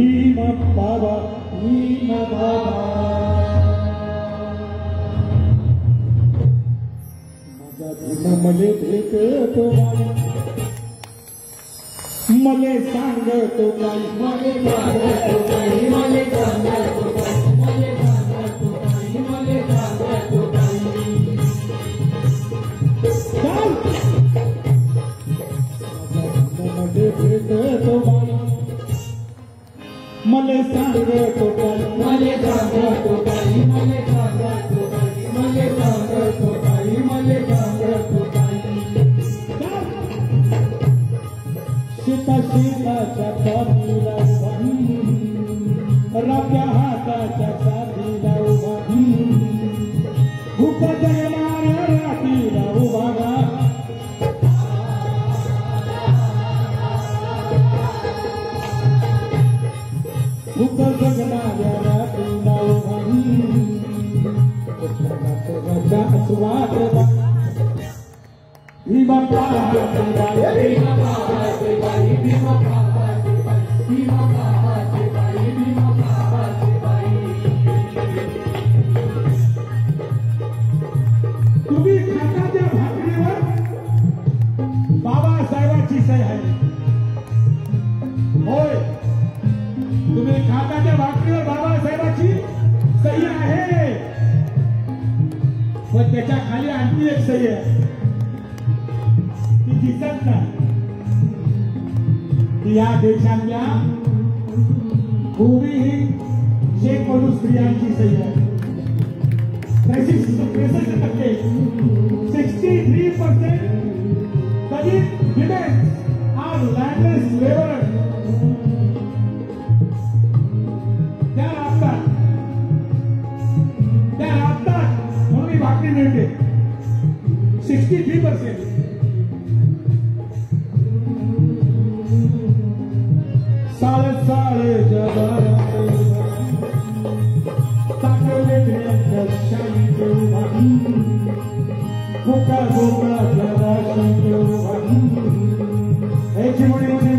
भीम बाबा भीम बाबा माझा भीम मले भेटतो मले सांगतो काही मले सांगतो काही मले सांगतो काही मले सांगतो काही मले सांगतो काही मले भेटतो मले सांगतो काही मले सांगतो काही मले सांगतो काही मले सांगतो काही मले सांगतो काही सीता सीताच्या पाठीला उभा राप्या हाताच्या साथीला उभा भूक जगणाऱ्या रातीला उभा भूक जगणाऱ्या रातीला उभा स्वाद भीमा पाहाते बाई भीमा पाहाते बाई भीमा पाहाते बाई भीमा पाहाते बाई भीमा पाहाते बाई तुम्ही खाताच्या भाकरीवर बाबासाहेबांची सही आहे होय तुम्ही खाताच्या भाकरीवर बाबासाहेबांची सही आहे पण त्याच्या खाली आणखी एक सही आहे दिसत नाही या देशातल्या भूमिहीन शेकडो स्त्रियांची सही आहे 63% दलित women are landless laborers त्या राबतात म्हणून ही भाकरी मिळते 63% सारे सारे जबारात टाकले शाही देवभागी भोका भोका जरा शाही देवभागी एक चिमणीमध्ये